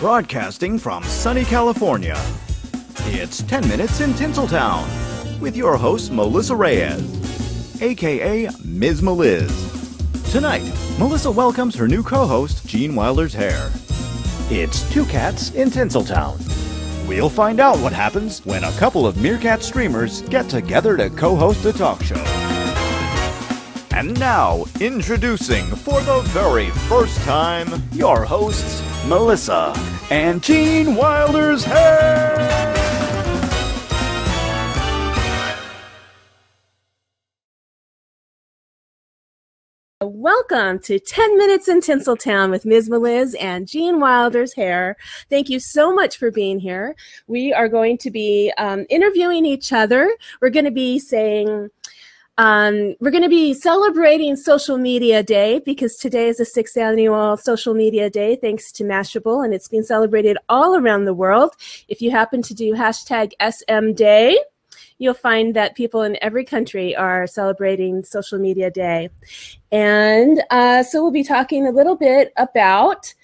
Broadcasting from sunny California, it's 10 Minutes in Tinseltown with your host, Melissa Reyes, a.k.a. Ms. Meliz. Tonight, Melissa welcomes her new co-host, Gene Wilder's Hair. It's Two Cats in Tinseltown. We'll find out what happens when a couple of Meerkat streamers get together to co-host a talk show. And now, introducing for the very first time, your hosts, Melissa and Gene Wilder's Hair! Welcome to 10 Minutes in Tinseltown with Ms. Meliz and Gene Wilder's Hair. Thank you so much for being here. We are going to be interviewing each other. We're going to be celebrating Social Media Day because today is the 6th annual Social Media Day thanks to Mashable, and it's being celebrated all around the world. If you happen to do hashtag SM Day, you'll find that people in every country are celebrating Social Media Day. And so we'll be talking a little bit about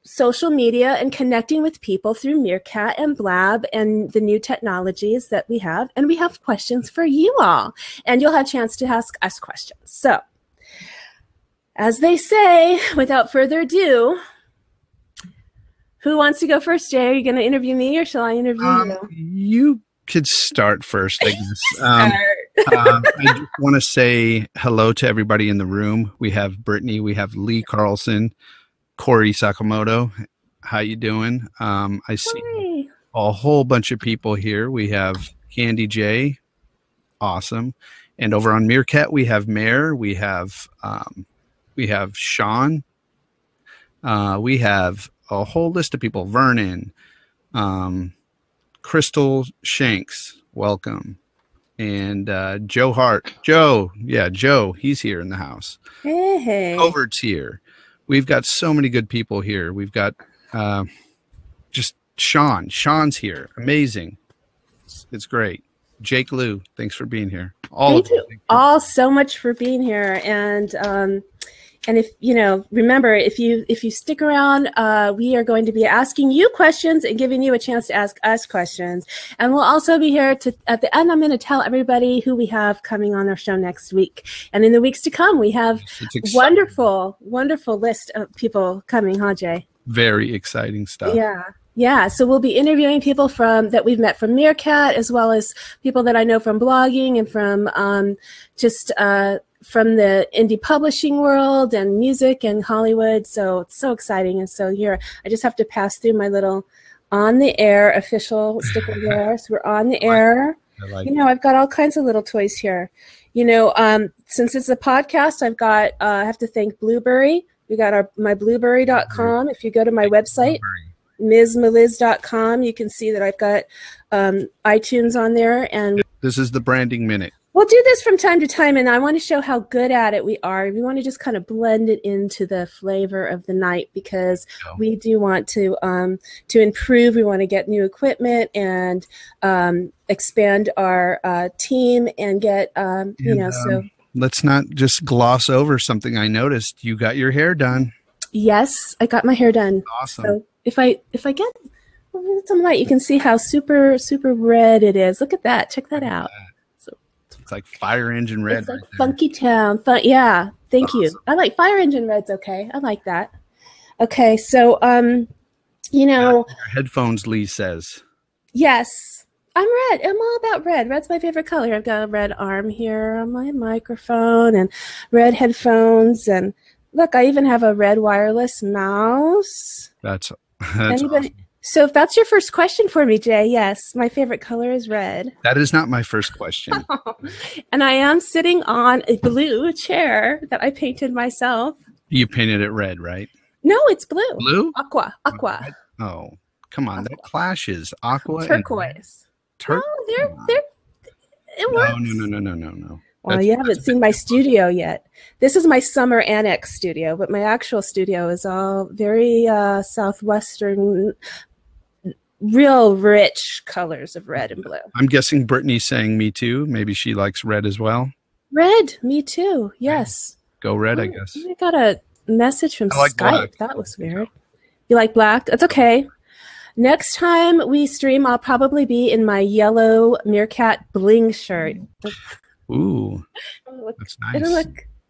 social media and connecting with people through Meerkat and Blab and the new technologies that we have. And we have questions for you all. And you'll have a chance to ask us questions. So, as they say, without further ado, who wants to go first, Jay? Are you going to interview me or shall I interview you? You could start first, I guess. I just want to say hello to everybody in the room. We have Brittany, we have Lee Carlson, Corey Sakamoto. How you doing? I see a whole bunch of people here. We have Candy J. Awesome. And over on Meerkat, we have Mare. We have Sean. We have a whole list of people. Vernon. Crystal Shanks, welcome. And Joe Hart. Joe, he's here in the house. Hey. Overt's here. We've got so many good people here. We've got just Sean. Sean's here. Amazing. It's great. Jake Liu, thanks for being here. Thank you all so much for being here. And if remember, if you stick around, we are going to be asking you questions and giving you a chance to ask us questions. And we'll also be here at the end. I'm going to tell everybody who we have coming on our show next week. And in the weeks to come, we have wonderful list of people coming, huh, Jay? Very exciting stuff. Yeah. So we'll be interviewing people that we've met from Meerkat, as well as people that I know from blogging and from from the indie publishing world and music and Hollywood. So it's so exciting. And so here, I just have to pass through my little on the air official sticker there. So we're on the air. I've got all kinds of little toys here. Since it's a podcast, I have to thank Blueberry. We got my blueberry.com. If you go to my website, MsMeliz.com, you can see that I've got iTunes on there. And this is the Branding Minute. We'll do this from time to time, and I want to show how good at it we are. We want to just kind of blend it into the flavor of the night because we do want to improve. We want to get new equipment and expand our team and get So let's not just gloss over something I noticed. You got your hair done. Yes, I got my hair done. Awesome. So if I get some light, you can see how super red it is. Look at that. Check that out. It's like Fire Engine Red. It's like Funky Town. Yeah, thank you. I like Fire Engine Red's okay. I like that. Okay, so, your headphones, Lee says. Yes, I'm red. I'm all about red. Red's my favorite color. I've got a red arm here on my microphone and red headphones. And look, I even have a red wireless mouse. That's Anybody? Awesome. So if that's your first question for me, Jay, yes, my favorite color is red. That is not my first question. And I am sitting on a blue chair that I painted myself. You painted it red, right? No, it's blue. Blue? Aqua. Oh, come on. That clashes. Aqua turquoise. No, it works. No. Well, you haven't seen my studio yet. This is my summer annex studio, but my actual studio is all very southwestern, real rich colors of red and blue. I'm guessing Brittany's saying me too. Maybe she likes red as well. Red, me too. Yes. Go red, I guess. I got a message from Skype. Black. That was weird. You like black? That's okay. Next time we stream, I'll probably be in my yellow meerkat bling shirt. Ooh, that's nice. It'll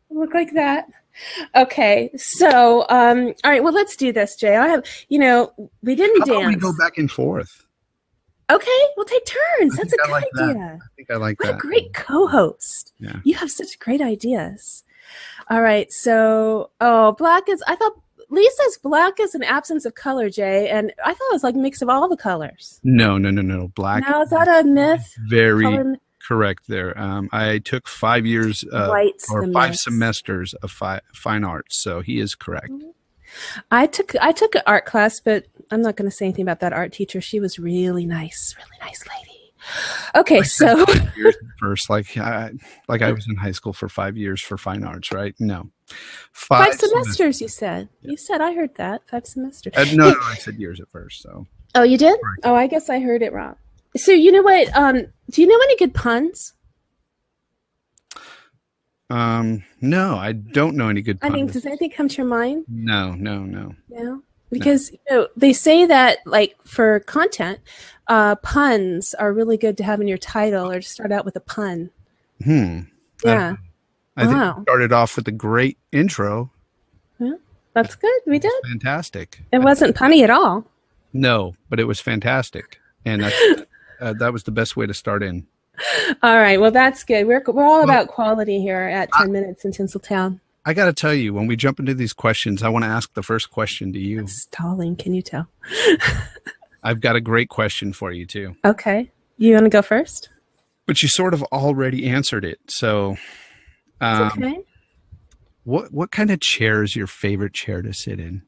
look like that. Okay, so all right. Well, let's do this, Jay. We didn't How dance. about we go back and forth? Okay, we'll take turns. That's a good idea. I think I like that. What a great co-host. Yeah. You have such great ideas. All right, so I thought Lee says black is an absence of color, Jay, and I thought it was like a mix of all the colors. No. Black. Now, is that a myth? Very correct there. I took 5 years or 5 semesters of fine arts, so he is correct. I took an art class, but I'm not going to say anything about that art teacher. She was really nice lady. Okay, so years first, like I was in high school for 5 years for fine arts, right? No, 5 semesters. You said. Yeah. You said I heard that 5 semesters. No, I said years at first. So. Oh, you did? Right. Oh, I guess I heard it wrong. So you know what? Do you know any good puns? No, I don't know any good puns. I mean, does anything come to your mind? No. No? Because they say that, like, for content, puns are really good to have in your title or to start out with a pun. Yeah. I think we started off with a great intro. Yeah, that's good. We did. Fantastic. It wasn't punny at all. No, but it was fantastic. And that was the best way to start in. All right. Well, that's good. We're all about quality here at 10 Minutes in Tinseltown. I got to tell you, when we jump into these questions, I want to ask the first question to you. I'm stalling. Can you tell? I've got a great question for you, too. Okay. You want to go first? But you sort of already answered it. So, okay. What kind of chair is your favorite chair to sit in?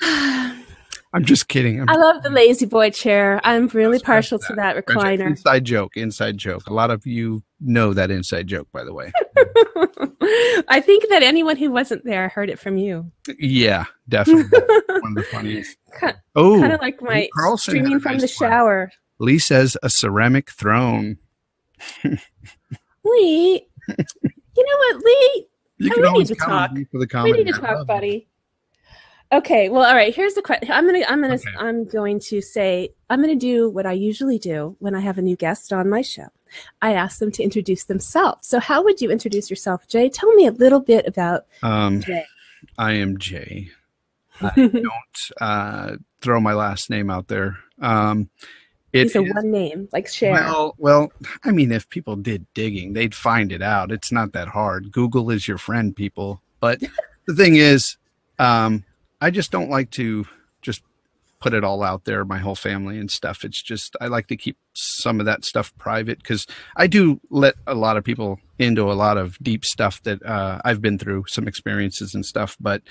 I'm just kidding. I love the lazy boy chair. I'm really partial to that recliner. Inside joke. A lot of you know that inside joke, by the way. I think that anyone who wasn't there heard it from you. Yeah, definitely. One of the funniest. Kind of like my streaming from the shower. Lee says a ceramic throne. Lee, you know what, Lee? We need to talk. We need to talk, buddy. Okay, well, all right. Here's the question. I'm going to do what I usually do when I have a new guest on my show. I ask them to introduce themselves. So, how would you introduce yourself, Jay? Tell me a little bit about Jay. I am Jay. I don't throw my last name out there. It's one name, like Cher. Well, I mean, if people did digging, they'd find it out. It's not that hard. Google is your friend, people. But the thing is, I just don't like to just put it all out there, my whole family and stuff. It's just, I like to keep some of that stuff private because I do let a lot of people into a lot of deep stuff that I've been through, some experiences and stuff. But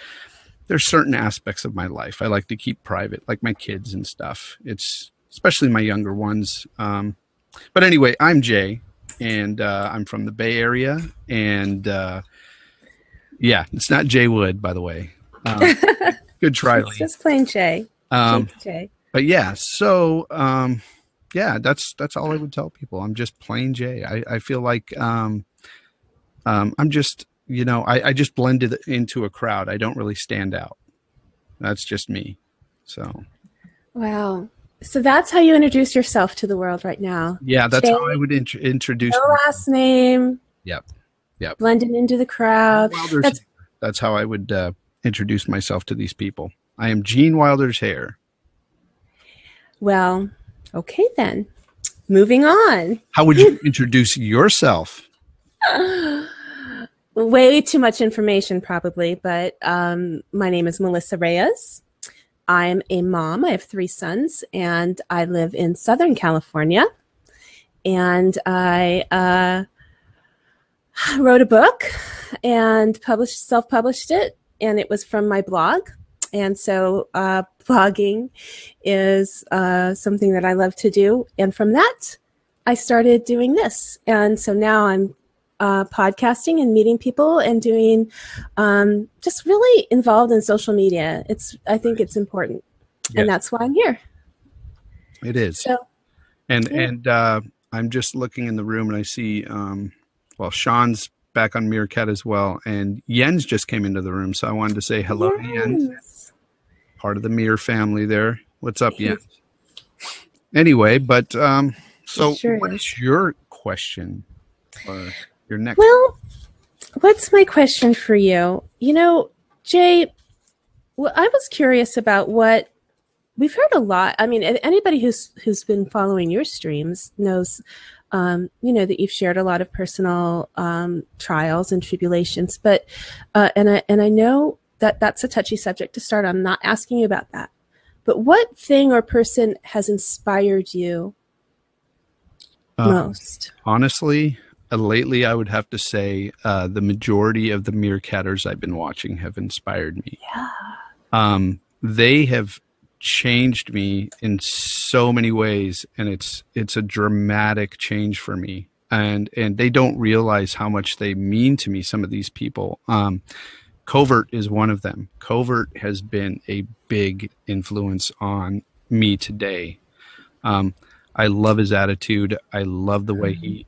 there's certain aspects of my life I like to keep private, like my kids and stuff. It's especially my younger ones. But anyway, I'm Jay, and I'm from the Bay Area. And yeah, it's not Jay Wood, by the way. Good try, Lee. It's just plain Jay. Jay. But yeah, so yeah, that's all I would tell people. I'm just plain Jay. I feel like I'm just, I just blended into a crowd. I don't really stand out. That's just me. So. Wow. So that's how you introduce yourself to the world right now. Yeah, that's Jay, how I would introduce. No last name. Yep. Blending into the crowd. That's how I would introduce myself to these people. I am Gene Wilder's hair. Well, okay then. Moving on. How would you introduce yourself? Way too much information probably, but my name is Melissa Reyes. I'm a mom. I have 3 sons, and I live in Southern California. And I wrote a book and self-published it, and it was from my blog. And so blogging is something that I love to do. And from that, I started doing this. And so now I'm podcasting and meeting people and doing just really involved in social media. I think it's important. Yes. And that's why I'm here. It is. So, and I'm just looking in the room and I see, Sean's back on Meerkat as well. And Jens just came into the room. So I wanted to say hello to Jens. Part of the Meer family there. What's up, Jens? Anyway, but so Sure what is your question or your next? Well, what's my question for you? You know, Jay, well, I was curious about what we've heard a lot. I mean, anybody who's been following your streams knows, that you've shared a lot of personal trials and tribulations. But and I know that that's a touchy subject to start. I'm not asking you about that. But what thing or person has inspired you most? Honestly, lately, I would have to say the majority of the Meerkatters I've been watching have inspired me. Yeah. They have changed me in so many ways, and it's a dramatic change for me. And they don't realize how much they mean to me, some of these people. Covert is one of them. Covert has been a big influence on me today. I love his attitude. I love the way he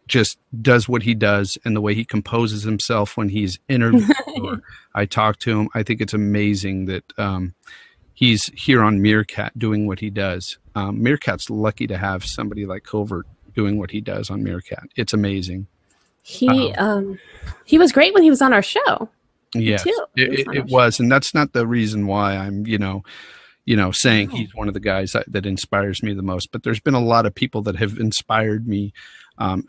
just does what he does and the way he composes himself when he's interviewed or I talk to him. I think it's amazing that he's here on Meerkat doing what he does. Meerkat's lucky to have somebody like Covert doing what he does on Meerkat. It's amazing. He was great when he was on our show. Yes, it was. And that's not the reason why I'm, saying he's one of the guys that inspires me the most. But there's been a lot of people that have inspired me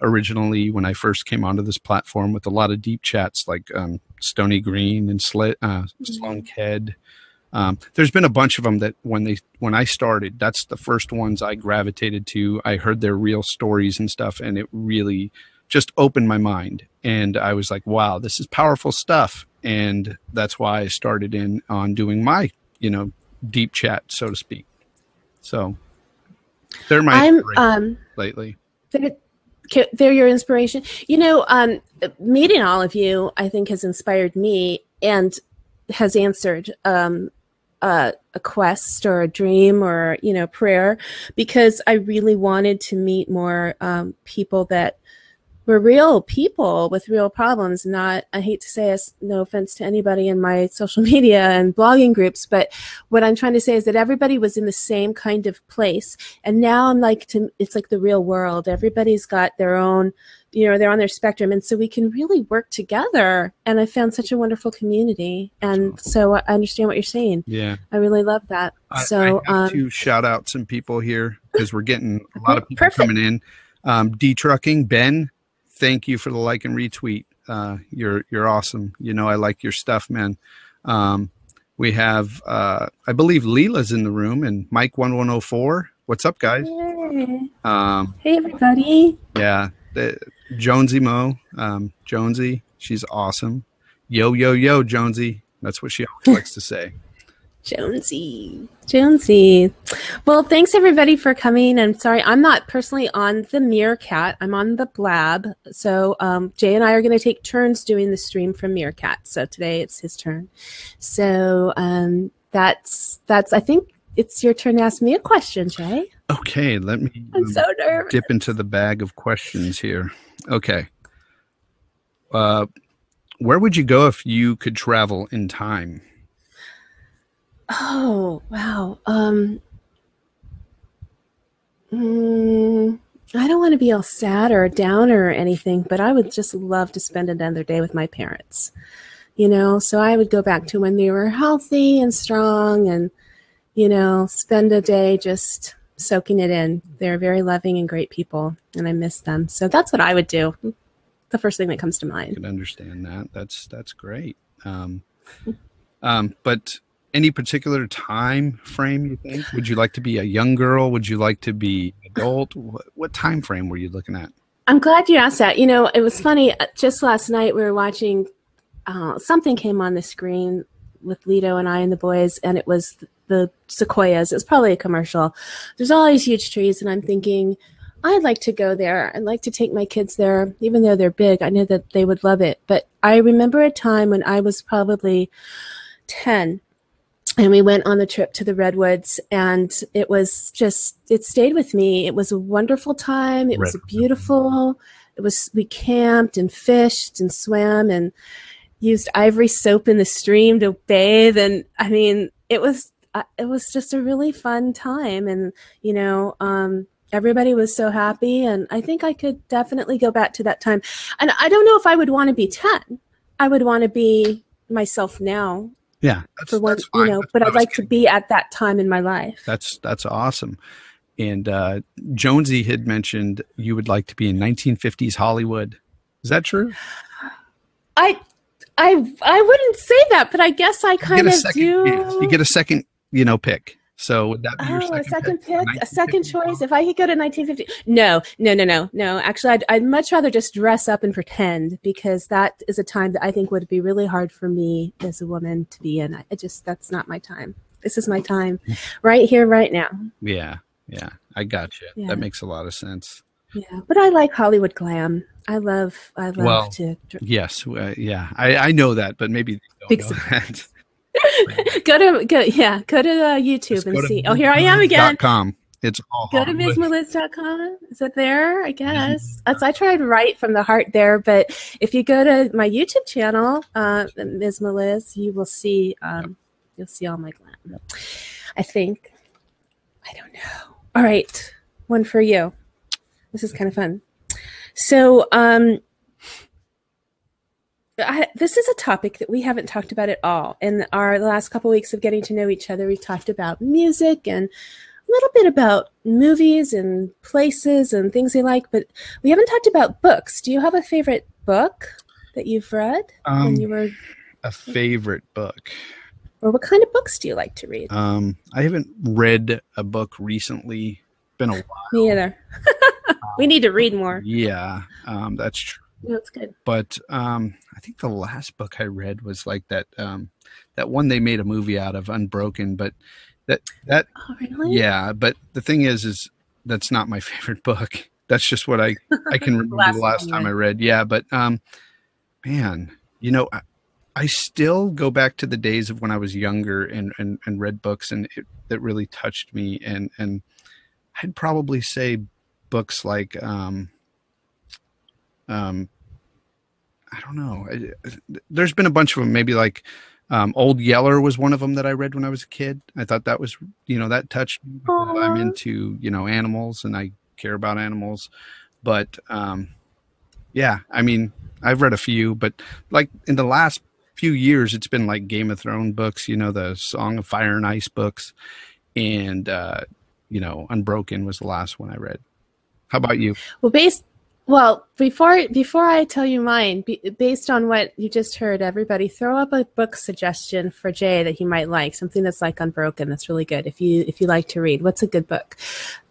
originally when I first came onto this platform with a lot of deep chats like Stony Green and Sloan Ked. There's been a bunch of them that when I started, that's the first ones I gravitated to. I heard their real stories and stuff, and it really just opened my mind. And I was like, wow, this is powerful stuff. And that's why I started in on doing my, deep chat, so to speak. So they're my inspiration lately. They're your inspiration. Meeting all of you, I think, has inspired me and has answered a quest or a dream or, prayer, because I really wanted to meet more people that were real people with real problems. Not, I hate to say this, no offense to anybody in my social media and blogging groups, but what I'm trying to say is that everybody was in the same kind of place. And now I'm it's like the real world. Everybody's got their own, they're on their spectrum. And so we can really work together. And I found such a wonderful community. And so I understand what you're saying. Yeah. I really love that. I have to shout out some people here because we're getting a lot of people coming in. D-Trucking, Ben. Thank you for the like and retweet. You're awesome. I like your stuff, man. We have, I believe Leela's in the room and Mike 1104. What's up, guys? Hey, hey everybody. Yeah. Jonesy Mo, Jonesy, she's awesome. Yo, yo, yo, Jonesy. That's what she always likes to say. Jonesy. Well, thanks everybody for coming. I'm sorry, I'm not personally on the Meerkat. I'm on the Blab. So Jay and I are going to take turns doing the stream from Meerkat. So today it's his turn. So that's. I think it's your turn to ask me a question, Jay. Okay, let me I'm so nervous. Dip into the bag of questions here. Okay. Where would you go if you could travel in time? Oh, wow. I don't want to be all sad or down or anything, but I would just love to spend another day with my parents, so I would go back to when they were healthy and strong and, spend a day just soaking it in. They're very loving and great people, and I miss them. So that's what I would do. The first thing that comes to mind. I can understand that. That's great. But any particular time frame you think? Would you like to be a young girl? Would you like to be adult? What time frame were you looking at? I'm glad you asked that. It was funny. Just last night we were watching, something came on the screen with Lito and I and the boys, and it was the sequoias. It was probably a commercial. There's all these huge trees, and I'm thinking, I'd like to go there. I'd like to take my kids there, even though they're big. I know that they would love it. But I remember a time when I was probably 10, and we went on the trip to the Redwoods, and it stayed with me. It was a wonderful time. It was beautiful. We camped and fished and swam and used ivory soap in the stream to bathe. And I mean, it was it was just a really fun time. And, everybody was so happy. And I think I could definitely go back to that time. And I don't know if I would want to be 10. I would want to be myself now. Yeah. That's fine. But I'd like to be at that time in my life. That's awesome. And Jonesy had mentioned you would like to be in 1950s Hollywood. Is that true? I wouldn't say that, but I guess I kind of do. You get a second, pick. So would that be your second pick? A second choice? If I could go to 1950? No. Actually, I'd much rather just dress up and pretend, because that is a time that I think would be really hard for me as a woman to be in. That's not my time. This is my time, right here, right now. Yeah. I got you. Yeah. That makes a lot of sense. Yeah, but I like Hollywood glam. I love to. Yes, yeah, I know that, but maybe they don't know that. go to YouTube and see. Oh, here I am again. .com. It's all go to MsMeliz.com. Is it there? I guess. I tried to write from the heart there, but if you go to my YouTube channel, Ms. Meliz, you will see. You'll see all my glam. I think. I don't know. All right, one for you. This is kind of fun. So this is a topic that we haven't talked about at all. In the last couple of weeks of getting to know each other, we've talked about music and a little bit about movies and places and things we like, but we haven't talked about books. Do you have a favorite book that you've read when you were... A favorite book? Or what kind of books do you like to read? I haven't read a book recently. Been a while. Me either. We need to read more. Yeah, that's true. That's good. But I think the last book I read was like that one they made a movie out of, Unbroken. But that oh, really? Yeah. But the thing is that's not my favorite book. That's just what I can remember the last time I read. Yeah, but man, I still go back to the days of when I was younger and read books, and that really touched me. And I'd probably say books like, I don't know. There's been a bunch of them. Maybe like Old Yeller was one of them that I read when I was a kid. I thought that was, that touched me because I'm into, animals and I care about animals. But yeah, I mean, I've read a few, but like in the last few years, it's been like Game of Thrones books, the Song of Fire and Ice books. And, Unbroken was the last one I read. How about you? Well, before I tell you mine, based on what you just heard, everybody throw up a book suggestion for Jay that he might like, something that's like Unbroken. That's really good. If you like to read, what's a good book?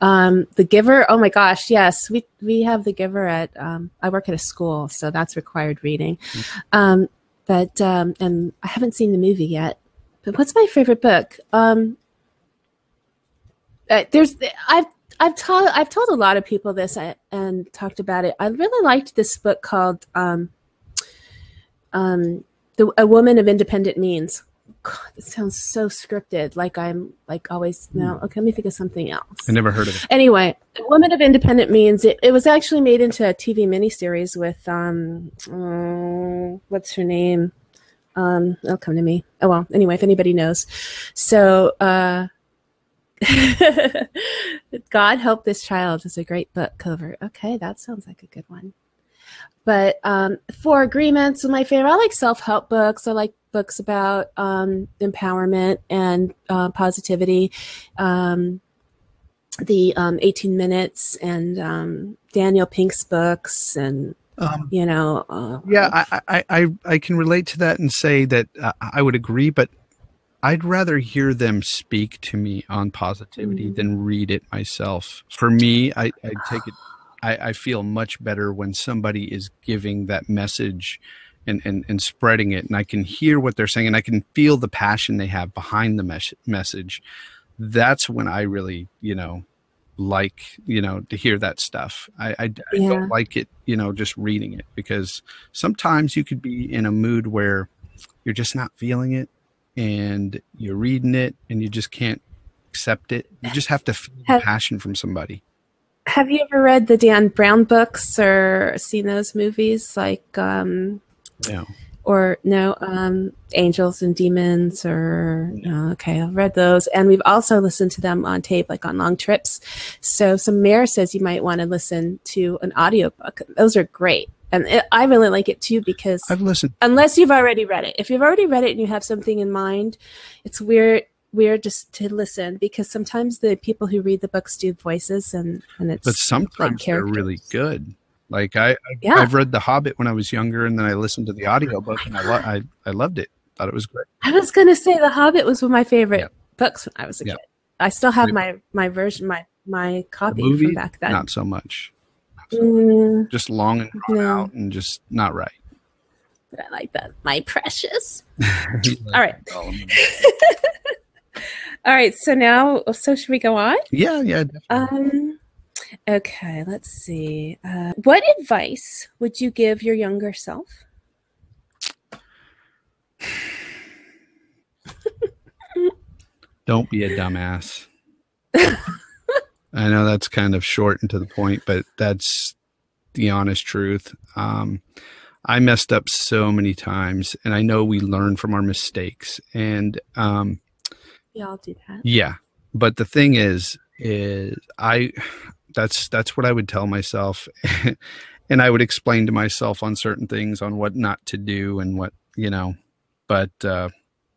The Giver. Oh my gosh, yes, we have The Giver at. I work at a school, so that's required reading. And I haven't seen the movie yet. But what's my favorite book? I've told a lot of people this and talked about it. I really liked this book called A Woman of Independent Means. God, it sounds so scripted. Like I'm like always no. Okay, let me think of something else. I never heard of it. Anyway, A Woman of Independent Means. It was actually made into a TV miniseries with what's her name? It'll come to me. Oh well. Anyway, if anybody knows, so. God Help This Child is a great book cover. Okay, that sounds like a good one. But Four Agreements are my favorite. I like self-help books. I like books about empowerment and positivity. The 18 Minutes and Daniel Pink's books and yeah, I can relate to that and say that I would agree, but I'd rather hear them speak to me on positivity than read it myself. For me, I take it. I feel much better when somebody is giving that message and spreading it, and I can hear what they're saying, and I can feel the passion they have behind the message. That's when I really, like, to hear that stuff. I don't like it, just reading it, because sometimes you could be in a mood where you're just not feeling it. And you're reading it and you just can't accept it. You just have to feel the passion from somebody. Have you ever read the Dan Brown books or seen those movies like no. or no, Angels and Demons, or okay, I've read those, and we've also listened to them on tape, like on long trips. So some mayor says you might want to listen to an audiobook. Those are great. And I really like it too, because I've listened. Unless you've already read it. If you've already read it and you have something in mind, it's weird just to listen, because sometimes the people who read the books do voices, and it's but sometimes like they're really good. Like I've read The Hobbit when I was younger, and then I listened to the audiobook, and I loved it. Thought it was great. I was going to say The Hobbit was one of my favorite books when I was a kid. I still have my version, my copy from back then. Not so much. Just long and drawn out, and just not right. But I like that. My precious. All right. All right. So should we go on? Yeah, definitely. Okay, let's see. What advice would you give your younger self? Don't be a dumbass. I know that's kind of short and to the point, but that's the honest truth. I messed up so many times, and I know we learn from our mistakes, and we all do that. Yeah, but the thing is that's what I would tell myself, and I would explain to myself on certain things, on what not to do, and what, but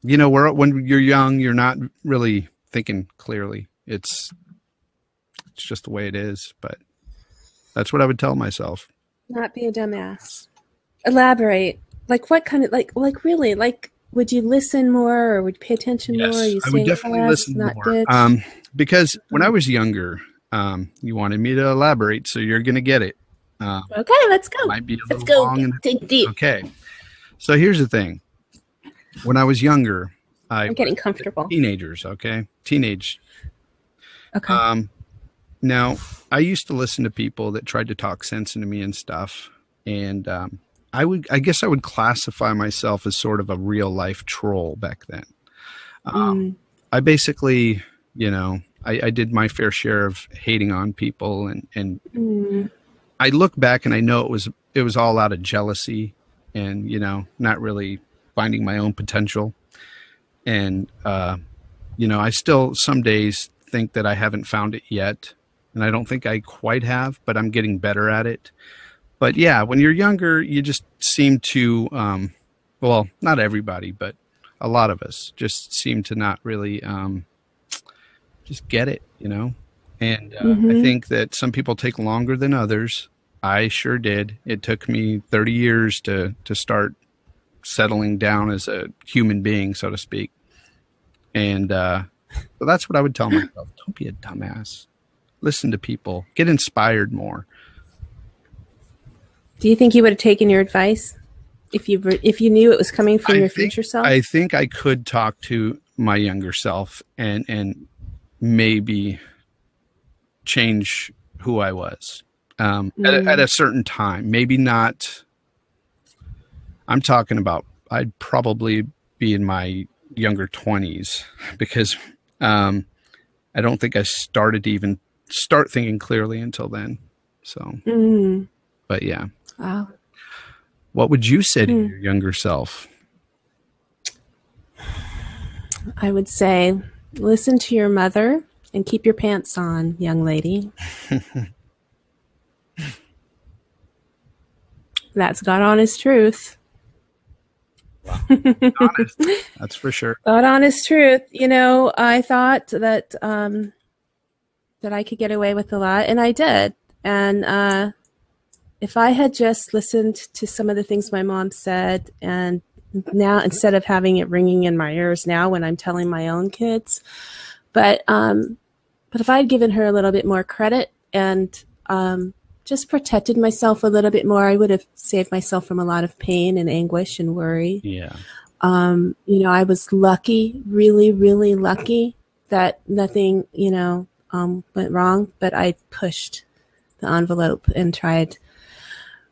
when you're young, you're not really thinking clearly. It's just the way it is, but that's what I would tell myself. Not be a dumbass. Elaborate. Like what kind of, like really, like, would you listen more, or would you pay attention more? Are you I would definitely listen more. Because when I was younger, you wanted me to elaborate, so you're going to get it. Okay, let's go. Might be a little long. Dig deep. Okay. So here's the thing. When I was younger, I'm getting comfortable. Teenagers, okay? Teenage. Okay. Now, I used to listen to people that tried to talk sense into me and stuff. And I guess I would classify myself as sort of a real life troll back then. I basically, I did my fair share of hating on people, and I look back and I know it was all out of jealousy, and, not really finding my own potential. And, I still some days think that I haven't found it yet. And I don't think I quite have, but I'm getting better at it. But yeah, when you're younger, you just seem to, well, not everybody, but a lot of us just seem to not really just get it, And I think that some people take longer than others. I sure did. It took me 30 years to start settling down as a human being, so to speak. And so that's what I would tell myself. Don't be a dumbass. Listen to people. Get inspired more. Do you think you would have taken your advice if you knew it was coming from your future self? I think I could talk to my younger self and maybe change who I was at a certain time. Maybe not. I'm talking about I'd probably be in my younger 20s, because I don't think I started to even start thinking clearly until then. So, but yeah. Wow. What would you say to your younger self? I would say, listen to your mother and keep your pants on, young lady. That's God honest truth. Honest. That's for sure. God honest truth. I thought that that I could get away with a lot, and I did. And if I had just listened to some of the things my mom said, and now instead of having it ringing in my ears now when I'm telling my own kids, but if I had given her a little bit more credit and just protected myself a little bit more, I would have saved myself from a lot of pain and anguish and worry. Yeah. I was lucky, really, really lucky that nothing, went wrong, but I pushed the envelope and tried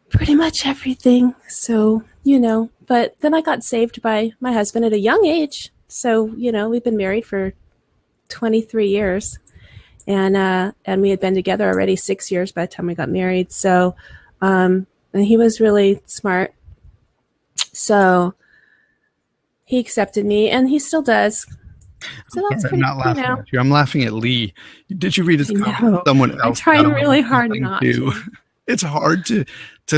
pretty much everything. So, but then I got saved by my husband at a young age. So, we've been married for 23 years. And we had been together already 6 years by the time we got married. So, and he was really smart. So he accepted me, and he still does. So that's pretty, I'm not laughing at you. I'm laughing at Lee. Did you read his comment? No, Someone else. I'm trying really hard not to. It's hard to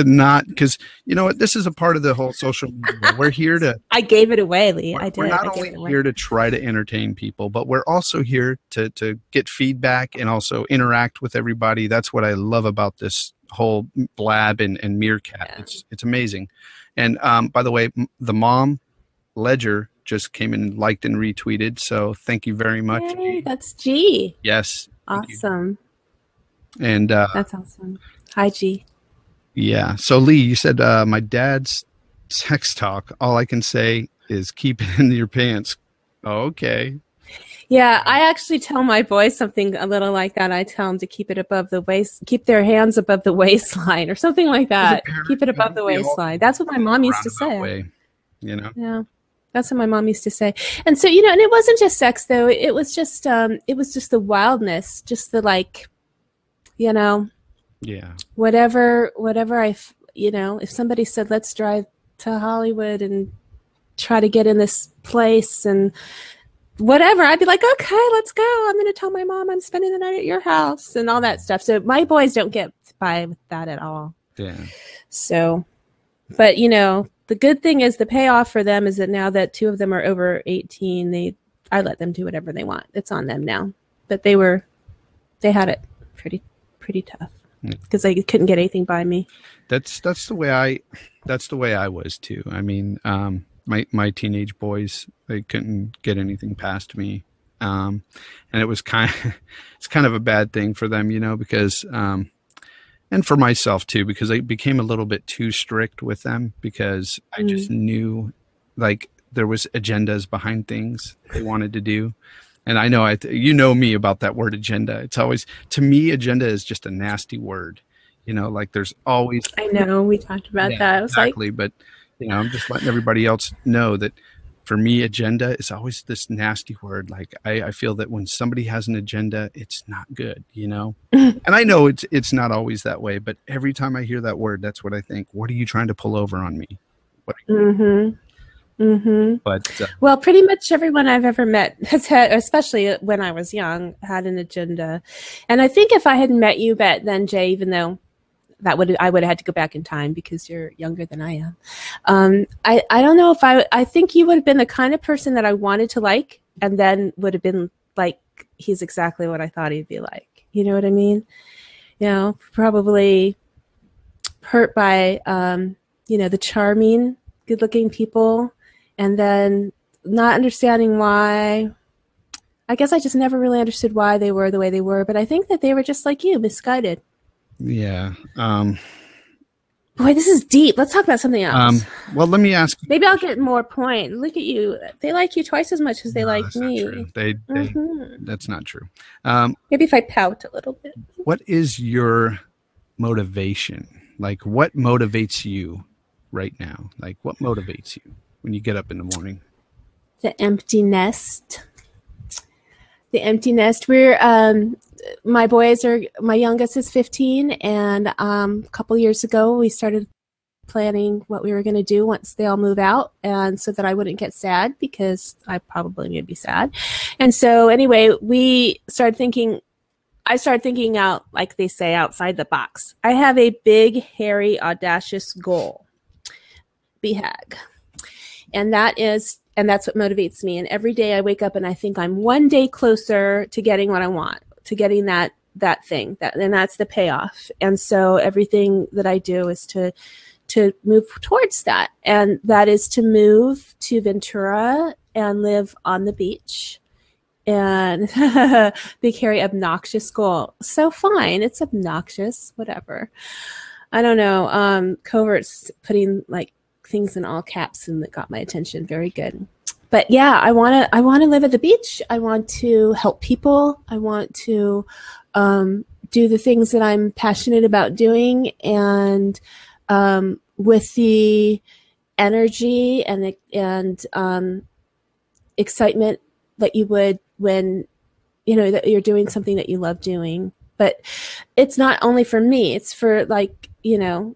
not, because you know what? This is a part of the whole social media. We're here to. I gave it away, Lee. I did. We're not only here to try to entertain people, but we're also here to get feedback and also interact with everybody. That's what I love about this whole Blab and Meerkat. Yeah. It's amazing. And by the way, the mom, Ledger, just came and liked and retweeted. So thank you very much. Yay, that's G. Yes. Awesome. And that's awesome. Hi, G. Yeah. So Lee, you said my dad's sex talk. All I can say is keep it in your pants. Okay. Yeah, I actually tell my boys something a little like that. I tell them to keep it above the waist, keep their hands above the waistline, or something like that. Keep it above the waistline. That's what my mom used to say. Way, you know. Yeah. That's what my mom used to say. And so, you know, and it wasn't just sex though. It was just the wildness, just the like, you know, yeah, whatever you know, if somebody said, let's drive to Hollywood and try to get in this place and whatever, I'd be like, okay, let's go. I'm going to tell my mom I'm spending the night at your house and all that stuff. So my boys don't get by with that at all. Yeah. So, but you know, the good thing is the payoff for them is that now that two of them are over 18, I let them do whatever they want. It's on them now. But they had it pretty tough because they couldn't get anything by me. That's the way I was too. I mean, my teenage boys, they couldn't get anything past me. And it's kind of a bad thing for them, you know, because and for myself too, because I became a little bit too strict with them because I just knew like there was agendas behind things they wanted to do. And I know, you know me about that word agenda. It's always, to me, agenda is just a nasty word, you know, like there's always. I know, we talked about that. Exactly. But, you know, I'm just letting everybody else know that for me, agenda is always this nasty word. Like I feel that when somebody has an agenda, it's not good, you know? And I know it's not always that way, but every time I hear that word, that's what I think. What are you trying to pull over on me? But well, pretty much everyone I've ever met has had, especially when I was young, had an agenda. And I think if I hadn't met you then, Jay, even though I would have had to go back in time because you're younger than I am. I don't know if I think you would have been the kind of person that I wanted to like, and then would have been like, he's exactly what I thought he'd be like. You know what I mean? You know, probably hurt by, you know, the charming, good-looking people, and then not understanding why. I guess I just never really understood why they were the way they were, but I think that they were just like you, misguided. Yeah. Boy, this is deep. Let's talk about something else. Well, let me ask. Maybe I'll get more point. Look at you. They like you twice as much as they like me. That's not true. Maybe if I pout a little bit. What is your motivation? Like, what motivates you right now? Like, what motivates you when you get up in the morning? The empty nest. The empty nest. We're my youngest is 15, and a couple years ago we started planning what we were going to do once they all move out, and so that I wouldn't get sad because I probably would be sad. And so anyway, I started thinking out, like they say, outside the box. I have a big, hairy, audacious goal. BHAG. And that's what motivates me. And every day I wake up and I think I'm one day closer to getting what I want, to getting that thing, and that's the payoff. And so everything that I do is to move towards that. And that is to move to Ventura and live on the beach. And big, hairy, obnoxious goal. So fine. It's obnoxious. Whatever. I don't know. Covert's putting like things in all caps and that got my attention. Very good. But yeah, I want to live at the beach. I want to help people. I want to do the things that I'm passionate about doing, and with the energy and excitement that you would when you know that you're doing something that you love doing. But it's not only for me. It's for, like, you know,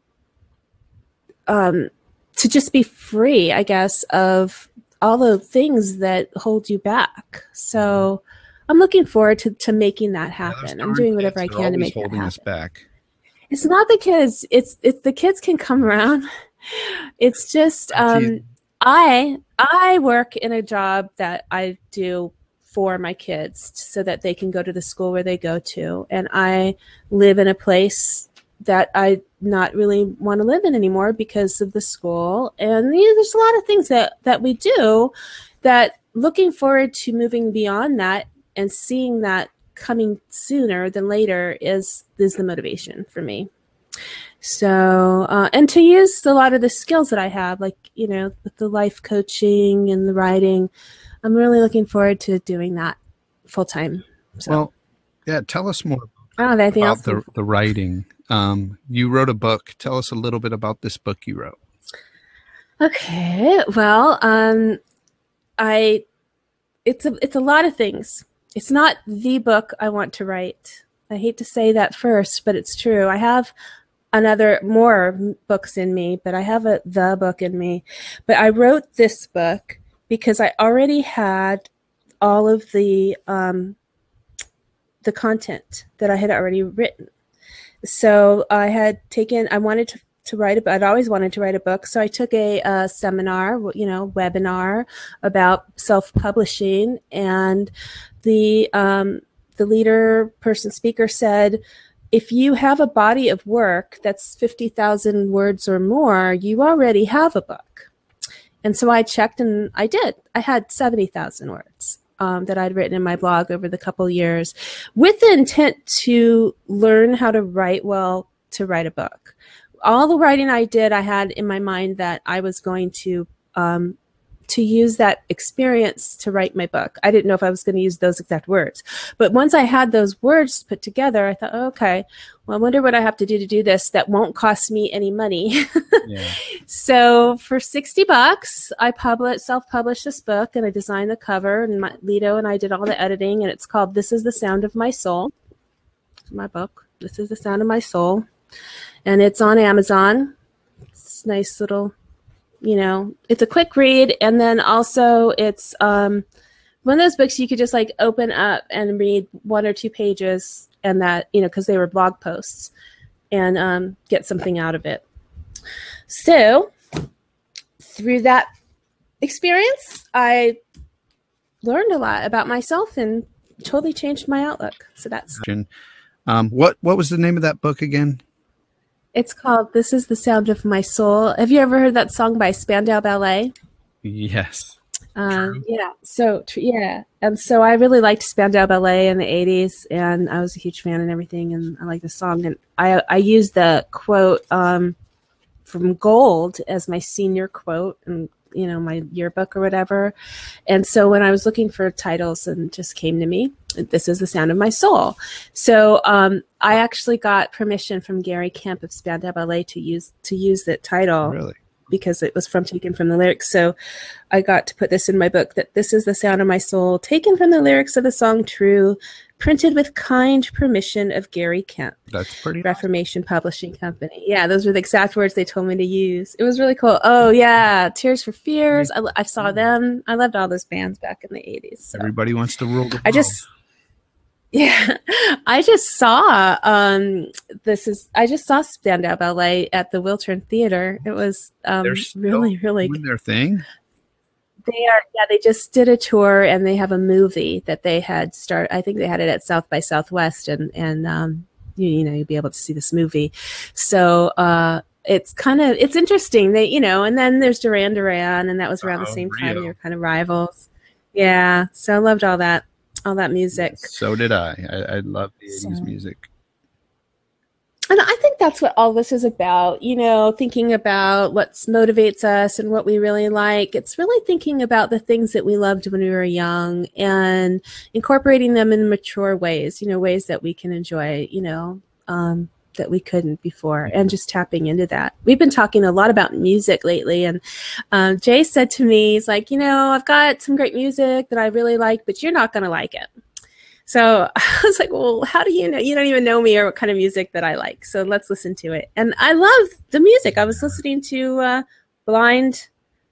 to just be free, I guess, of all the things that hold you back. So I'm looking forward to making that happen. I'm doing whatever I can to make that happen. Us back. It's not the kids. It's the kids can come around. It's just I work in a job that I do for my kids so that they can go to the school where they go to, and I live in a place that I not really want to live in anymore because of the school. And there's a lot of things that we do that looking forward to moving beyond that and seeing that coming sooner than later is the motivation for me. So, and to use a lot of the skills that I have, like, with the life coaching and the writing, I'm really looking forward to doing that full time. So. Well, yeah, tell us more about the writing. You wrote a book. Tell us a little bit about this book you wrote. Okay. Well, it's a lot of things. It's not the book I want to write. I hate to say that first, but it's true. I have more books in me, but I have the book in me. But I wrote this book because I already had all of the content that I had already written. So I wanted to write I'd always wanted to write a book. So I took a seminar, webinar about self-publishing, and the speaker said, if you have a body of work that's 50,000 words or more, you already have a book. And so I checked, and I did. I had 70,000 words that I'd written in my blog over the couple years, with the intent to learn how to write well, to write a book. All the writing I did, I had in my mind that I was going to use that experience to write my book. I didn't know if I was going to use those exact words. But once I had those words put together, I thought, okay, well, I wonder what I have to do this that won't cost me any money. Yeah. So for $60, I self-published this book, and I designed the cover, and Lito and I did all the editing, and it's called This Is the Sound of My Soul. It's my book. This is the Sound of My Soul. And it's on Amazon. It's a nice little, it's a quick read. And then also it's one of those books you could just like open up and read 1 or 2 pages, and that, because they were blog posts, and get something out of it. So through that experience, I learned a lot about myself and totally changed my outlook. So that's what was the name of that book again? It's called This Is the Sound of My Soul. Have you ever heard that song by Spandau Ballet? Yes. Yeah. So, yeah. And so I really liked Spandau Ballet in the 80s, and I was a huge fan and everything, and I like the song. And I used the quote from Gold as my senior quote, and my yearbook or whatever. And so when I was looking for titles, and just came to me, This Is the Sound of My Soul. So I actually got permission from Gary Kemp of Spandau Ballet to use that title. Really? Because it was taken from the lyrics. So I got to put this in my book, that this is the sound of my soul, taken from the lyrics of the song True, printed with kind permission of Gary Kemp. That's pretty Reformation awesome. Publishing Company. Yeah, those were the exact words they told me to use. It was really cool. Oh, yeah. Tears for Fears. I saw them. I loved all those bands back in the 80s. So. Everybody wants to rule the world. I just saw I just saw Spandau Ballet at the Wiltern Theater. It was really doing their thing. They just did a tour, and they have a movie that they had started. I think they had it at South by Southwest, and you'll be able to see this movie. So it's interesting. They and then there's Duran Duran, and that was around the same time. They were kind of rivals. Yeah, so I loved all that music. So did I. I love the 80s music. And I think that's what all this is about, thinking about what motivates us and what we really like. It's really thinking about the things that we loved when we were young and incorporating them in mature ways, ways that we can enjoy, that we couldn't before, and just tapping into that. We've been talking a lot about music lately, and Jay said to me, he's like, I've got some great music that I really like, but you're not going to like it. So I was like, well, how do you know? You don't even know me or what kind of music that I like. So let's listen to it. And I love the music. I was listening to Blind.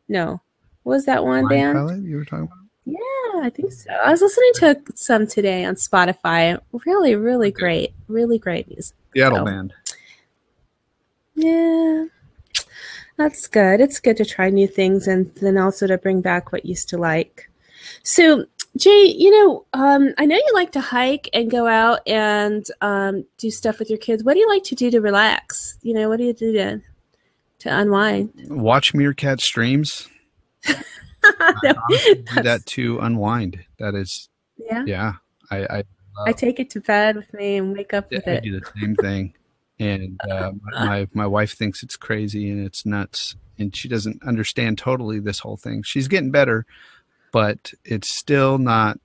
No, what was that one Blind band? Pilot you were talking about? Yeah, I think so. I was listening to some today on Spotify. Really, really great. Really great music. Seattle band. Yeah, that's good. It's good to try new things and then also to bring back what you used to like. So, Jay, I know you like to hike and go out and do stuff with your kids. What do you like to do to relax? What do you do to unwind? Watch Meerkat streams. I honestly do that to unwind. That is, yeah. I take it to bed with me and wake up with it. I do the same thing, and my wife thinks it's crazy and it's nuts, and she doesn't understand totally this whole thing. She's getting better, but it's still not,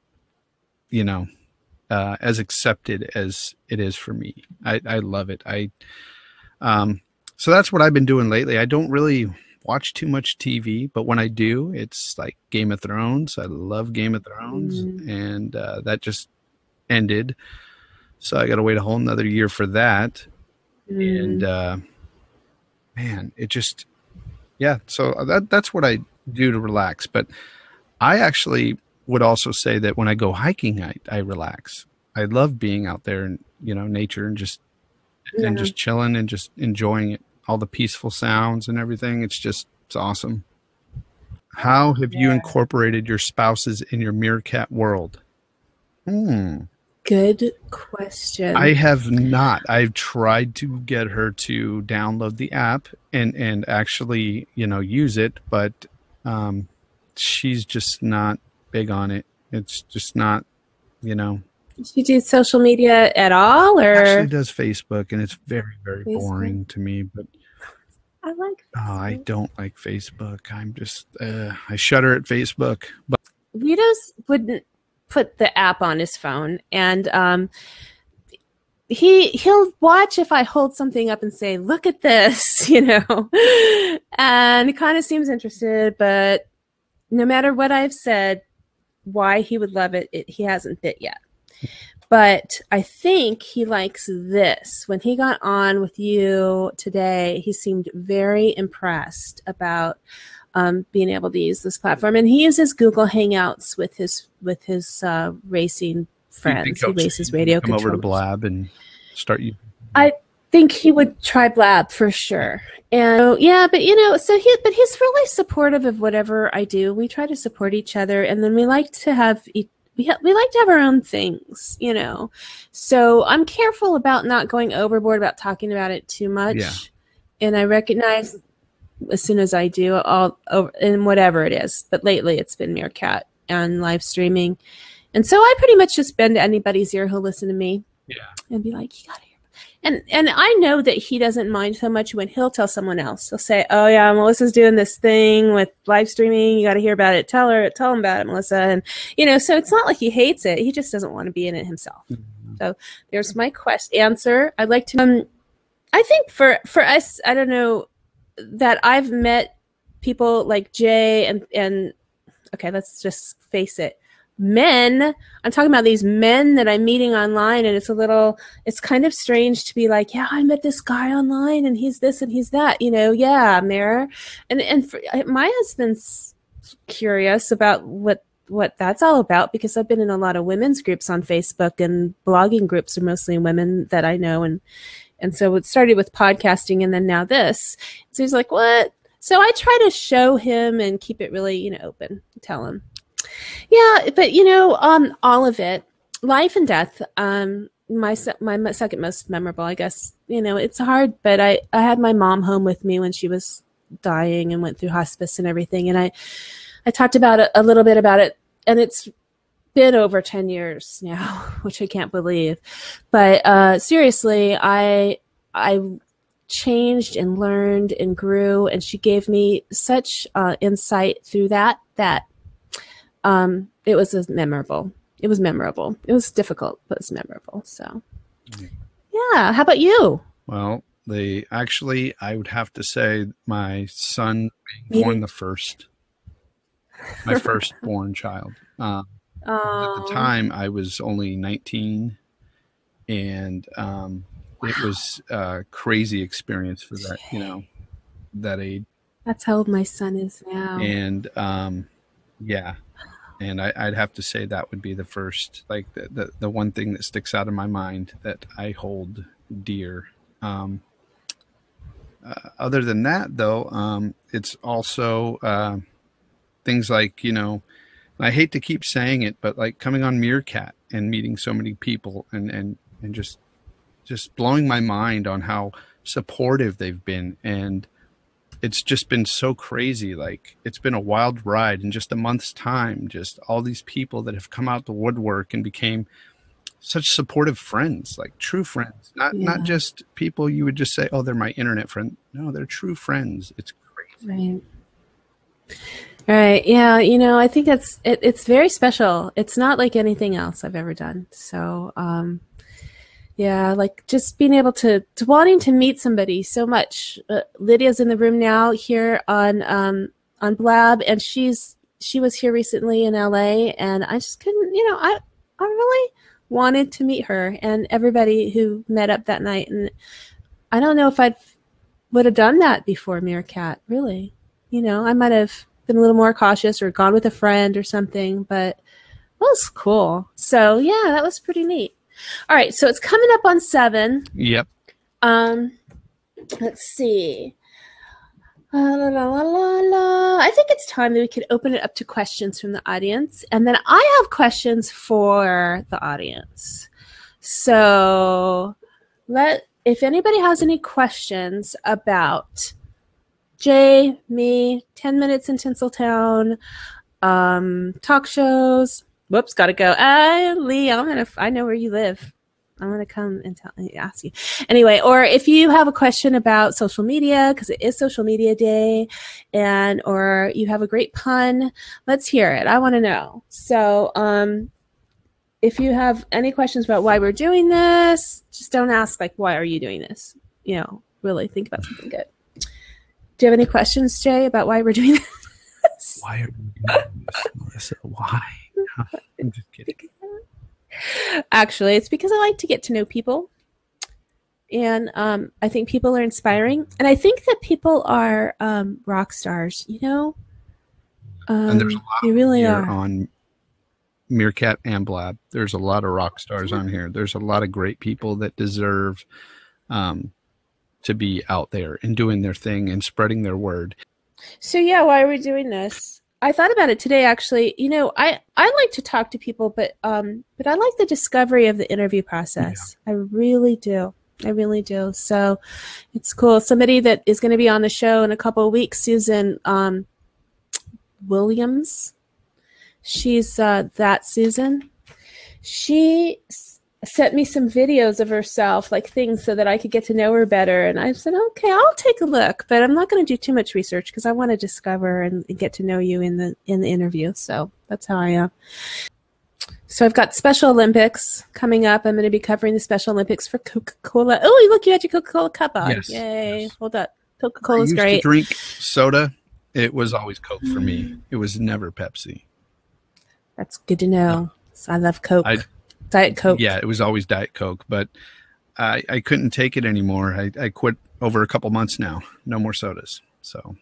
as accepted as it is for me. I love it. So that's what I've been doing lately. I don't really watch too much TV, but when I do, it's like Game of Thrones. I love Game of Thrones, and that just ended, so I got to wait a whole another year for that. And man, it just, so that's what I do to relax. But I actually would also say that when I go hiking, I relax. I love being out there in nature and just chilling and just enjoying it, all the peaceful sounds and everything. It's awesome. How have you incorporated your spouses in your meerkat world? Good question. I have not. I've tried to get her to download the app and actually, use it, but she's just not big on it. It's just not, She do social media at all, or actually does Facebook, and it's very, very boring to me. But I like Facebook. I don't like Facebook. I'm just I shudder at Facebook. But Vito's wouldn't put the app on his phone, and he'll watch if I hold something up and say, "Look at this," and he kind of seems interested, but no matter what I've said, why he would love it, he hasn't bit yet. But I think he likes this. When he got on with you today, he seemed very impressed about being able to use this platform. And he uses Google Hangouts with his racing friends. He races radio come controllers. over to Blab and start you. I think he would try Blab for sure. And but he's really supportive of whatever I do. We try to support each other, and then we like to have we like to have our own things, So I'm careful about not going overboard about talking about it too much. Yeah. And I recognize as soon as I do, all over in whatever it is. But lately it's been Meerkat and live streaming. And so I pretty much just bend to anybody's ear who'll listen to me. Yeah. And be like, you gotta hear. And I know that he doesn't mind so much when he'll tell someone else. He'll say, oh yeah, Melissa's doing this thing with live streaming. You got to hear about it. Tell him about it, Melissa. And, so it's not like he hates it. He just doesn't want to be in it himself. Mm-hmm. So there's my answer. I'd like to, I think for us, I don't know, that I've met people like Jay and okay, let's just face it. Men, I'm talking about these men that I'm meeting online, and it's kind of strange to be like, yeah, I met this guy online and he's this and he's that, yeah, Mara. And my husband's curious about what that's all about, because I've been in a lot of women's groups on Facebook, and blogging groups are mostly women that I know. And so it started with podcasting and then now this. So he's like, what? So I try to show him and keep it really, open, tell him. Yeah, but all of it, life and death. My second most memorable, I guess. It's hard, but I had my mom home with me when she was dying and went through hospice and everything, and I talked about it a little bit about it, and it's been over 10 years now, which I can't believe. But seriously, I changed and learned and grew, and she gave me such insight through that it was memorable. It was memorable. It was difficult, but it's memorable. So, yeah. How about you? Well, I would have to say my son being born my firstborn child. At the time, I was only 19, and it was a crazy experience for that, that age. That's how old my son is now. And yeah, and I'd have to say that would be the first, like the one thing that sticks out in my mind that I hold dear. Other than that, though, it's also things like, you know, I hate to keep saying it, but like coming on Meerkat and meeting so many people and just blowing my mind on how supportive they've been. And it's just been so crazy. Like, it's been a wild ride in just a month's time. Just all these people that have come out the woodwork and became such supportive friends, like true friends, not just people you would just say, oh, they're my internet friend. No, they're true friends. It's crazy. Right. Yeah. You know, I think it's very special. It's not like anything else I've ever done. So, yeah, like just being able to wanting to meet somebody so much. Lydia's in the room now here on Blab, and she was here recently in LA, and I just couldn't, you know, I really wanted to meet her and everybody who met up that night. And I don't know if I would have done that before Meerkat, really. You know, I might have been a little more cautious or gone with a friend or something, but it was cool. So yeah, that was pretty neat. All right, so it's coming up on 7. Yep. Let's see. I think it's time that we could open it up to questions from the audience, and then I have questions for the audience. So if anybody has any questions about Jay, me, 10 Minutes in Tinseltown, talk shows. Whoops, gotta go. Lee, I know where you live. I'm gonna come and ask you. Anyway, or if you have a question about social media, because it is Social Media Day, or you have a great pun, let's hear it. I want to know. So, if you have any questions about why we're doing this, just don't ask like, why are you doing this? You know, really think about something good. Do you have any questions, Jay, about why we're doing this? Why are we doing this, Melissa? Why? I'm just kidding. Actually, it's because I like to get to know people. And I think people are inspiring. And I think that people are rock stars, you know? And there's a lot they really are. On Meerkat and Blab. There's a lot of rock stars on here. There's a lot of great people that deserve to be out there and doing their thing and spreading their word. So yeah, why are we doing this? I thought about it today, actually. You know, I like to talk to people, but I like the discovery of the interview process. Yeah. I really do. So it's cool. Somebody that is going to be on the show in a couple of weeks, Susan Williams. She's that Susan. She sent me some videos of herself, like things so that I could get to know her better. And I said, okay, I'll take a look, but I'm not going to do too much research because I want to discover and get to know you in the interview. So that's how I am. So I've got Special Olympics coming up. I'm going to be covering the Special Olympics for Coca-Cola. Oh, look, you had your Coca-Cola cup on. Yes, Yay. Yes. Hold up. Coca-Cola's great. I used to drink soda. It was always Coke for me. It was never Pepsi. That's good to know. So I love Coke. Diet Coke. Yeah, it was always Diet Coke, but I couldn't take it anymore. I quit over a couple months now. No more sodas. So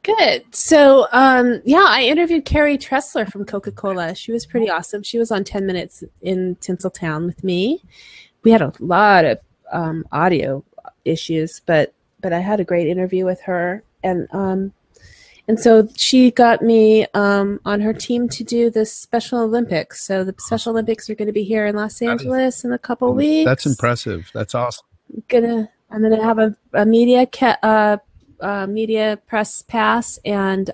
Good. So, I interviewed Carrie Tressler from Coca-Cola. She was pretty awesome. She was on 10 Minutes in Tinseltown with me. We had a lot of audio issues, but I had a great interview with her. And so she got me on her team to do the Special Olympics. So the Special Olympics are going to be here in Los Angeles in a couple weeks. That's impressive. That's awesome. I'm gonna have a media press pass, and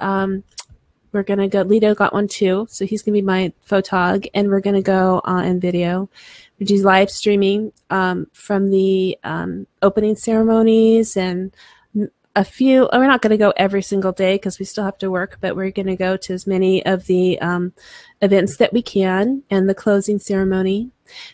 we're gonna go. Lido got one too, so he's gonna be my photog, and we're gonna go in video. We do live streaming from the opening ceremonies and a few. We're not going to go every single day because we still have to work, but we're going to go to as many of the events that we can and the closing ceremony.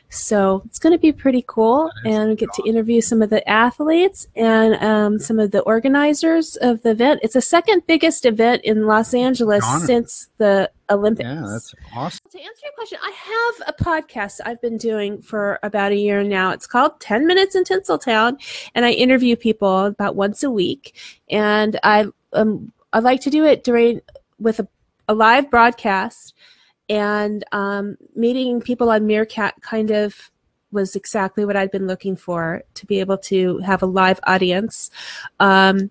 So it's going to be pretty cool, and we get to interview some of the athletes and some of the organizers of the event. It's the second biggest event in Los Angeles since the Olympics. Yeah, that's awesome. To answer your question, I have a podcast I've been doing for about a year now. It's called 10 Minutes in Tinseltown, and I interview people about once a week. And I like to do it with a live broadcast, and meeting people on Meerkat kind of was exactly what I'd been looking for, to be able to have a live audience. And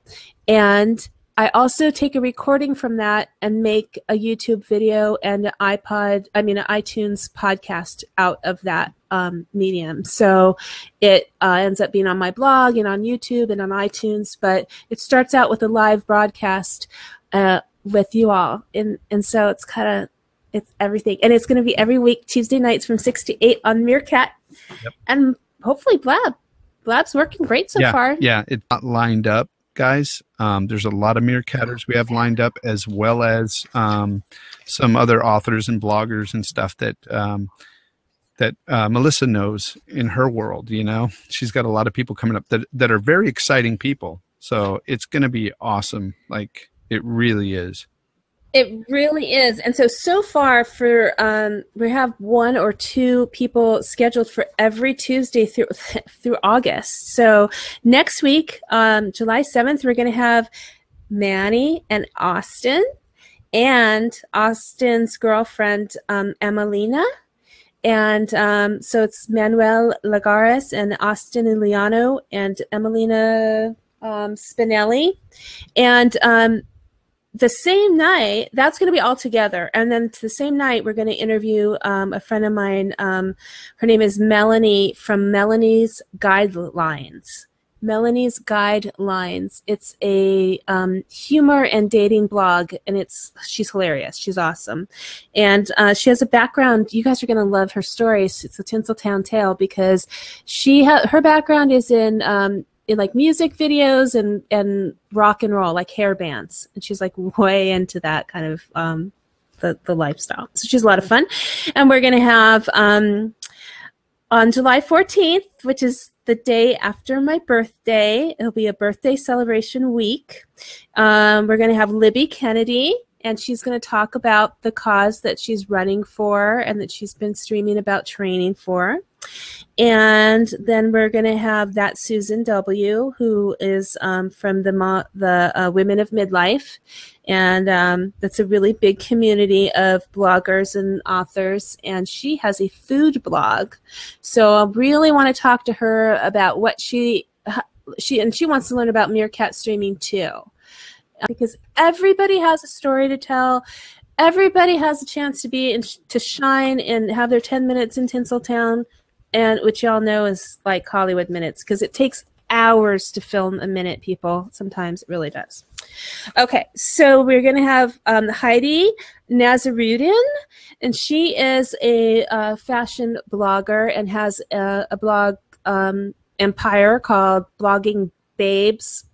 I also take a recording from that and make a YouTube video and an iTunes podcast out of that medium. So it ends up being on my blog and on YouTube and on iTunes, but it starts out with a live broadcast with you all. And so it's everything. And it's going to be every week, Tuesday nights from 6 to 8 on Meerkat. Yep. And hopefully Blab's working great so far. Yeah, it's not lined up, guys. There's a lot of Meerkatters we have lined up, as well as some other authors and bloggers and stuff that Melissa knows in her world. You know, she's got a lot of people coming up that are very exciting people. So it's going to be awesome. Like, it really is. It really is. And so far for we have 1 or 2 people scheduled for every Tuesday through August. So next week, July 7th, we're going to have Manny and Austin, and Austin's girlfriend, Emelina. And so it's Manuel Lagares and Austin Iliano and Emelina Spinelli. And the same night, that's going to be all together. And then the same night, we're going to interview a friend of mine. Her name is Melanie from Melanie's Guidelines. Melanie's Guidelines. It's a humor and dating blog, and she's hilarious. She's awesome. And she has a background. You guys are going to love her stories. It's a Tinseltown tale, because her background is in like music videos and rock and roll, like hair bands. And she's like way into that kind of the lifestyle. So she's a lot of fun. And we're going to have on July 14th, which is the day after my birthday, it'll be a birthday celebration week. We're going to have Libby Kennedy, and she's going to talk about the cause that she's running for and that she's been streaming about training for. And then we're going to have that Susan W., who is from the Women of Midlife. And that's a really big community of bloggers and authors. And she has a food blog. So I really want to talk to her about what she wants to learn about Meerkat streaming too. Because everybody has a story to tell. Everybody has a chance to shine and have their 10 minutes in Tinseltown, and which y'all know is like Hollywood minutes, because it takes hours to film a minute, people. Sometimes it really does. Okay, so we're going to have Heidi Nazarudin, and she is a fashion blogger and has a blog empire called Blogger Babes.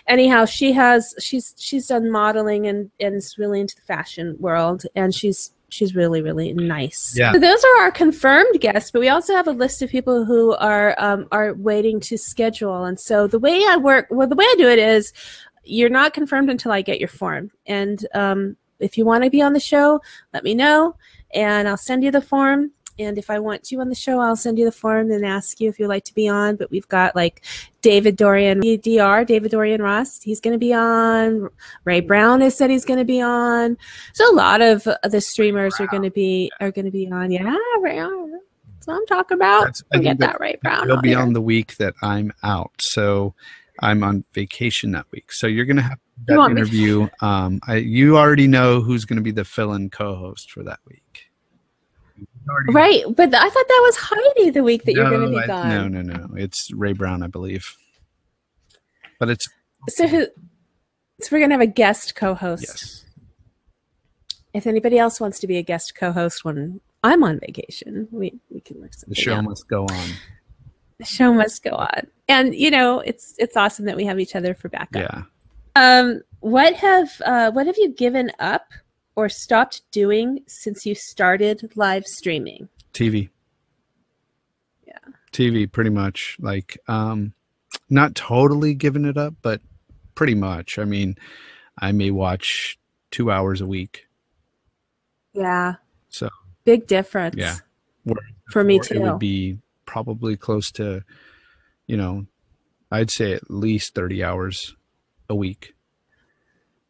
Anyhow, she's done modeling and is really into the fashion world, and she's really, really nice. Yeah. So those are our confirmed guests, but we also have a list of people who are waiting to schedule. And so the way I do it is, you're not confirmed until I get your form. And if you want to be on the show, let me know, and I'll send you the form. And if I want you on the show, I'll send you the form and ask you if you'd like to be on. But we've got like David Dorian Ross. He's going to be on. Ray Brown has said he's going to be on. So a lot of the streamers are going to be on. Yeah, Ray. That's what I'm talking about. Get that Ray Brown. He'll be on the week that I'm out. So I'm on vacation that week. So you're going to have that interview. You already know who's going to be the fill-in co-host for that week. Right, but I thought that was Heidi the week that you're going to be gone. No. It's Ray Brown, I believe. But it's... So we're going to have a guest co-host. Yes. If anybody else wants to be a guest co-host when I'm on vacation, we can work something out. The show must go on. The show must go on. And, it's awesome that we have each other for backup. Yeah. What have you given up or stopped doing since you started live streaming? TV. Yeah. TV, pretty much. Like, not totally giving it up, but pretty much. I mean, I may watch 2 hours a week Yeah. So big difference. yeah, for me too. It would be probably close to, I'd say at least 30 hours a week.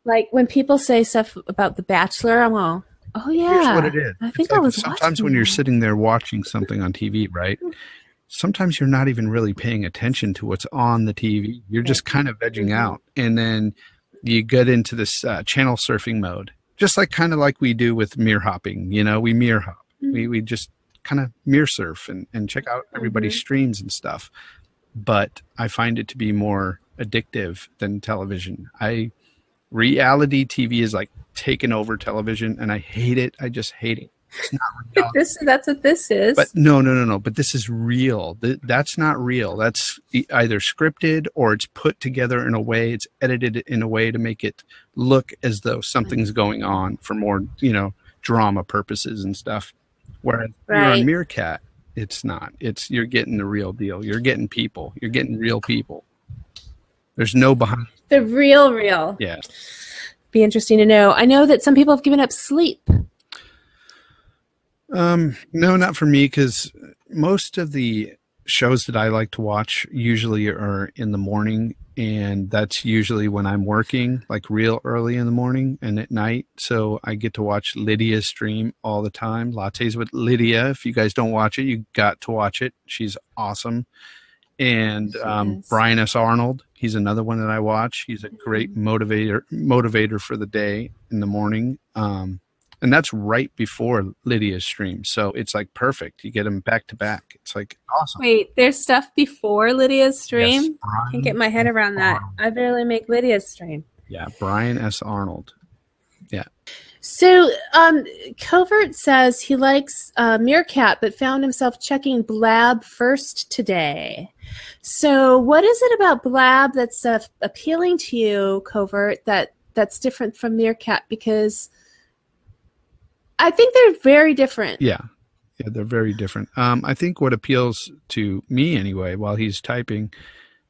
Like when people say stuff about The Bachelor, I'm all, oh yeah. Here's what it is. I think I was sometimes watching when you're that. sitting there watching something on TV, right? Sometimes you're not even really paying attention to what's on the TV. You're just kind of vegging out. And then you get into this channel surfing mode, just kind of like we do with mirror hopping. We mirror hop. We just kind of mirror surf and check out everybody's streams and stuff. But I find it to be more addictive than television. Reality TV is like taking over television, and I hate it. I just hate it. It's not real. That's what this is. But no. But this is real. That's not real. That's either scripted or it's put together in a way, it's edited in a way to make it look as though something's going on for more, drama purposes and stuff. Whereas you're on Meerkat, it's not. You're getting the real deal. You're getting people. You're getting real people. There's no behind. The real. Yeah. Be interesting to know. I know that some people have given up sleep. No, not for me, because most of the shows that I like to watch usually are in the morning, and that's usually when I'm working, like real early in the morning and at night. So I get to watch Lydia's stream all the time. Lattes with Lydia. If you guys don't watch it, you got to watch it. She's awesome. And Brian S. Arnold, he's another one that I watch. He's a great motivator for the day in the morning. And that's right before Lydia's stream. So it's like perfect. You get them back to back. It's like awesome. Wait, there's stuff before Lydia's stream? Yes, I can't get my head around that. I barely make Lydia's stream. Yeah, Brian S. Arnold. Yeah. So Covert says he likes Meerkat, but found himself checking Blab first today. So what is it about Blab that's appealing to you, Covert, that's different from Meerkat? Because I think they're very different. Yeah, they're very different. I think what appeals to me anyway, while he's typing,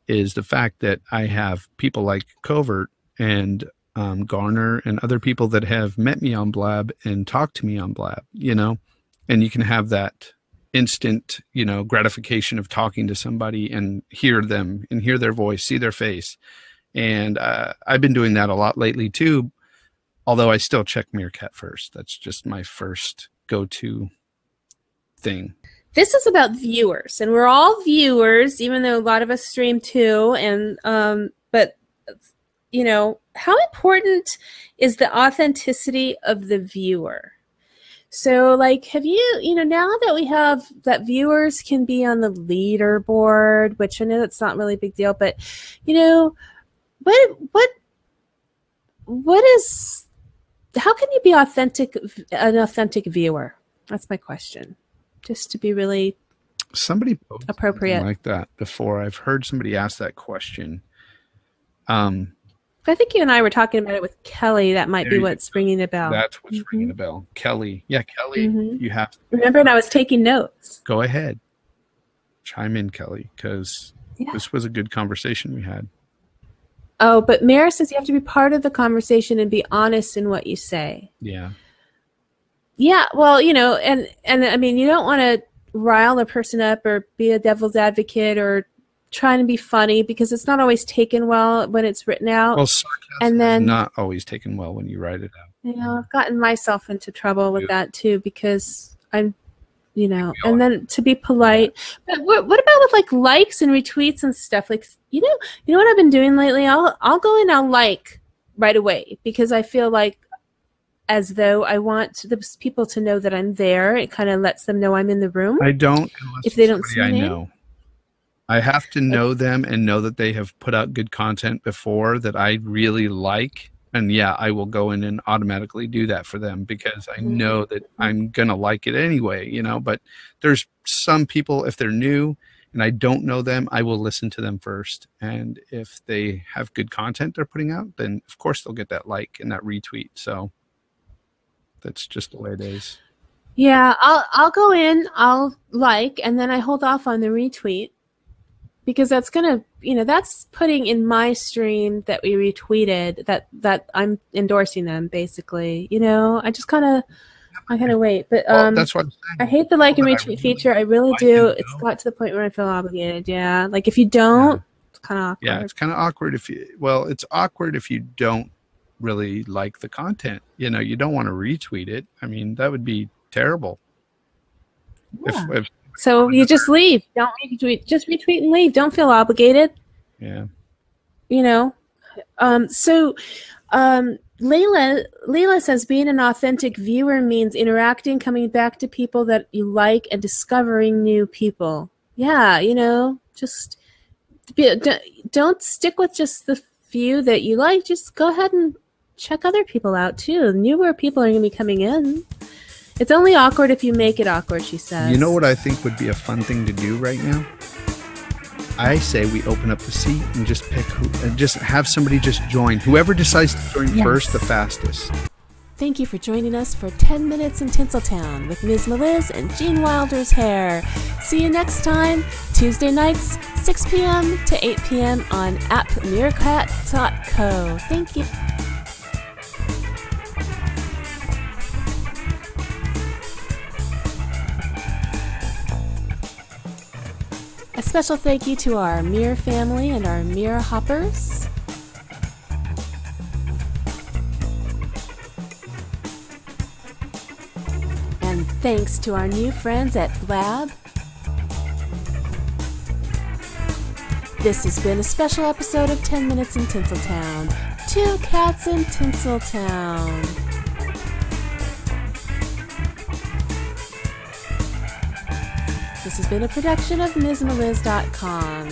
is the fact that I have people like Covert and Garner and other people that have met me on Blab and talked to me on Blab, and you can have that instant, gratification of talking to somebody and hear them and hear their voice, see their face. And I've been doing that a lot lately too. Although I still check Meerkat first. That's just my first go-to thing. This is about viewers, and we're all viewers, even though a lot of us stream too. And but how important is the authenticity of the viewer? So, have you, now that we have that viewers can be on the leaderboard, which I know that's not really a big deal, but what is? How can you be an authentic viewer? That's my question. Just to be really appropriate like that before. I've heard somebody ask that question. I think you and I were talking about it with Kelly. That might be what's ringing a bell. That's what's ringing a bell. Kelly. Yeah, Kelly, you have to. Remember, and I was taking notes. Go ahead. Chime in, Kelly, because this was a good conversation we had. Oh, but Mara says you have to be part of the conversation and be honest in what you say. Yeah. Yeah, well, and I mean, you don't want to rile a person up or be a devil's advocate or trying to be funny, because it's not always taken well when it's written out. Well, sarcasm is not always taken well when you write it out. I've gotten myself into trouble with that too, because I'm, and then to be polite. But what about with likes and retweets and stuff? You know what I've been doing lately? I'll go in, I'll like right away, because I feel like as though I want those people to know that I'm there. It kind of lets them know I'm in the room. I don't. If they don't see me. I know. I have to know them and know that they have put out good content before that I really like. And I will go in and automatically do that for them, because I know that I'm going to like it anyway, but there's some people, if they're new and I don't know them, I will listen to them first. And if they have good content they're putting out, then of course they'll get that like and that retweet. So that's just the way it is. Yeah, I'll go in, I'll like, and then I hold off on the retweet, because that's gonna, that's putting in my stream that we retweeted that I'm endorsing them, basically. I just kind of, I gotta wait, but that's what I'm saying. I hate the like and retweet feature. I really do. It's got to the point where I feel obligated. Yeah, like if you don't, it's kind of awkward. Yeah, it's kind of awkward it's awkward if you don't really like the content. You know, you don't want to retweet it. I mean, that would be terrible. Yeah. So you just leave. Don't retweet. Just retweet and leave. Don't feel obligated. Yeah. You know. Layla says being an authentic viewer means interacting, coming back to people that you like, and discovering new people. Yeah, you know, just don't stick with just the few that you like. Just go ahead and check other people out too. Newer people are going to be coming in. It's only awkward if you make it awkward, she says. You know what I think would be a fun thing to do right now? I say we open up the seat and just pick and just have somebody just join. Whoever decides to join first, the fastest. Thank you for joining us for 10 Minutes in Tinseltown with Ms. Meliz and Gene Wilder's hair. See you next time, Tuesday nights, 6 p.m. to 8 p.m. on appmeerkat.co. Thank you. A special thank you to our Mir family and our Mir hoppers. And thanks to our new friends at Blab. This has been a special episode of 10 Minutes in Tinseltown. 2 cats in Tinseltown. This has been a production of MsMeliz.com.